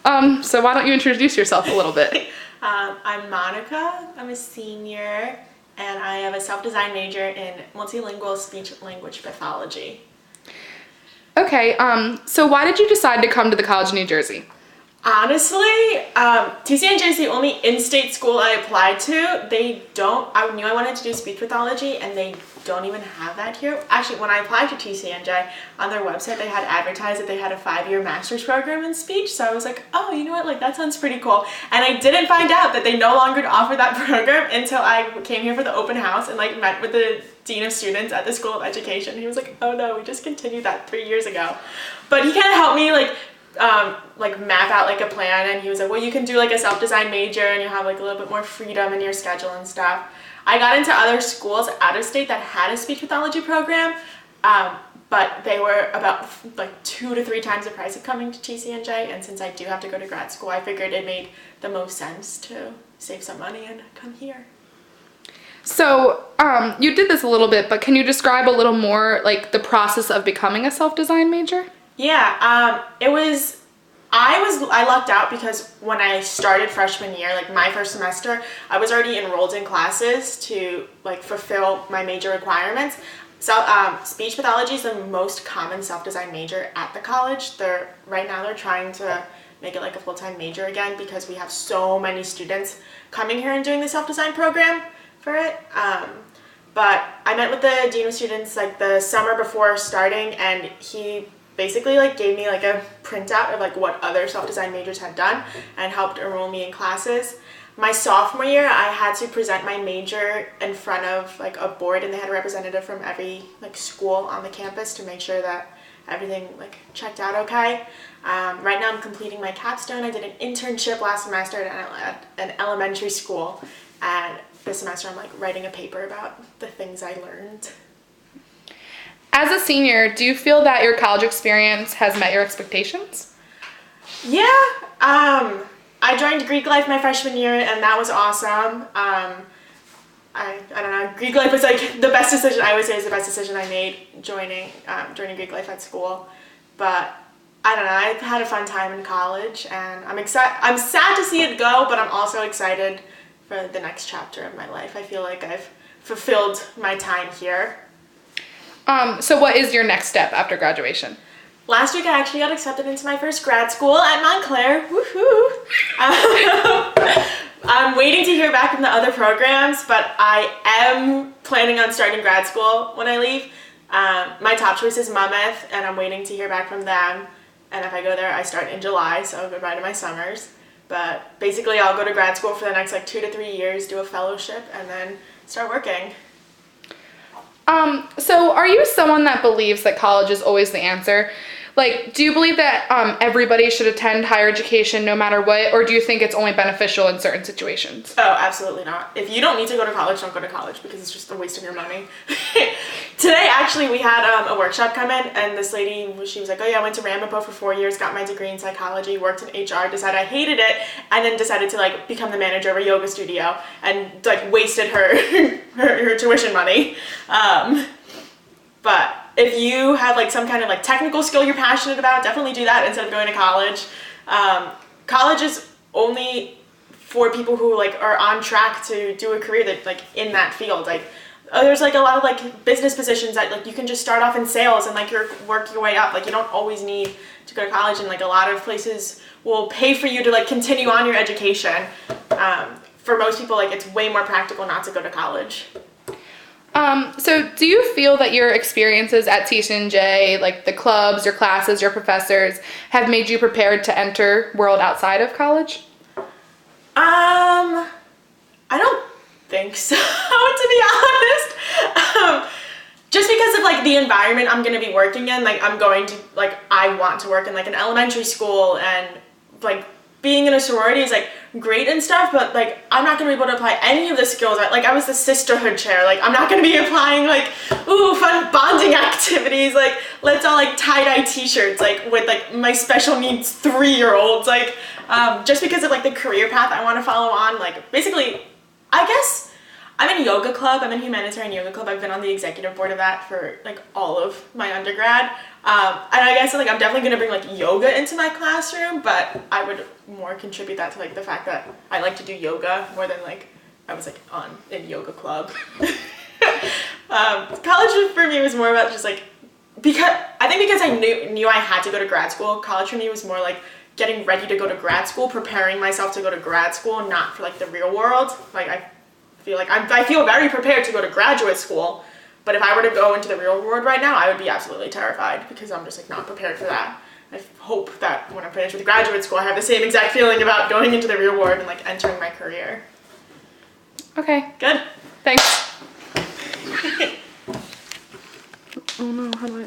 So why don't you introduce yourself a little bit? I'm Monica. I'm a senior, and I have a self-design major in multilingual speech-language pathology. Okay, so why did you decide to come to the College of New Jersey? Honestly, TCNJ is the only in-state school I applied to. I knew I wanted to do speech pathology, and they don't even have that here. Actually, when I applied to TCNJ, on their website, they had advertised that they had a 5-year master's program in speech. So I was like, oh, you know what, like that sounds pretty cool. And I didn't find out that they no longer offer that program until I came here for the open house and like met with the dean of students at the School of Education. He was like, oh no, we just continued that 3 years ago. But he kind of helped me like map out like a plan, and he was like, well, you can do like a self-design major and you have like a little bit more freedom in your schedule and stuff. I got into other schools out of state that had a speech pathology program, but they were about like 2 to 3 times the price of coming to TCNJ, and since I do have to go to grad school, I figured it made the most sense to save some money and come here. So, you did this a little bit, but can you describe a little more like the process of becoming a self-design major? Yeah, I lucked out because when I started freshman year, like my first semester, I was already enrolled in classes to like fulfill my major requirements. So speech pathology is the most common self-design major at the college. Right now they're trying to make it like a full-time major again because we have so many students coming here and doing the self-design program for it. But I met with the dean of students like the summer before starting, and he basically like gave me like a printout of like what other self-design majors had done and helped enroll me in classes. My sophomore year, I had to present my major in front of like a board, and they had a representative from every like school on the campus to make sure that everything like checked out okay. Right now I'm completing my capstone. I did an internship last semester at an elementary school, and this semester I'm like writing a paper about the things I learned. As a senior, do you feel that your college experience has met your expectations? Yeah, I joined Greek Life my freshman year, and that was awesome. I don't know, Greek Life was like the best decision, I would say is the best decision I made joining Greek Life at school. But I don't know, I had a fun time in college, and I'm sad to see it go, but I'm also excited for the next chapter of my life. I feel like I've fulfilled my time here. So what is your next step after graduation? Last week I actually got accepted into my first grad school at Montclair. Woohoo! I'm waiting to hear back from the other programs, but I am planning on starting grad school when I leave. My top choice is Monmouth, and I'm waiting to hear back from them. And if I go there, I start in July, so goodbye to my summers. But basically I'll go to grad school for the next like 2 to 3 years, do a fellowship, and then start working. So are you someone that believes that college is always the answer? Like, do you believe that everybody should attend higher education no matter what, or do you think it's only beneficial in certain situations? Oh, absolutely not. If you don't need to go to college, don't go to college because it's just a waste of your money. Today, actually, we had a workshop come in, and this lady, she was like, oh yeah, I went to Ramapo for 4 years, got my degree in psychology, worked in HR, decided I hated it, and then decided to like become the manager of a yoga studio and like wasted her tuition money. But if you have like some kind of like technical skill you're passionate about, definitely do that instead of going to college. College is only for people who like are on track to do a career that like in that field. Like there's like a lot of like business positions that like you can just start off in sales and like work your way up. Like you don't always need to go to college, and like a lot of places will pay for you to like continue on your education. For most people, like it's way more practical not to go to college. So do you feel that your experiences at TCNJ, like the clubs, your classes, your professors, have made you prepared to enter world outside of college? I don't think so, to be honest. Just because of like the environment I'm going to be working in, like I want to work in like an elementary school, and like being in a sorority is like great and stuff, but like I'm not gonna be able to apply any of the skills. I was the sisterhood chair. Like I'm not gonna be applying like fun bonding activities. Like let's all like tie-dye t-shirts like with like my special needs 3-year-olds. Like just because of like the career path I want to follow on. Like basically, I guess I'm in yoga club. I'm in humanitarian yoga club. I've been on the executive board of that for like all of my undergrad. And I guess like I'm definitely gonna bring like yoga into my classroom, but I would more contribute that to like the fact that I like to do yoga more than like I was like in yoga club. College for me was more about just like because I knew I had to go to grad school. College for me was more like getting ready to go to grad school, preparing myself to go to grad school, not for like the real world. Like I feel very prepared to go to graduate school, but if I were to go into the real world right now, I would be absolutely terrified because I'm just like not prepared for that. I hope that when I'm finished with graduate school, I have the same exact feeling about going into the real world and like entering my career. Okay. Good. Thanks. Oh no, how do I...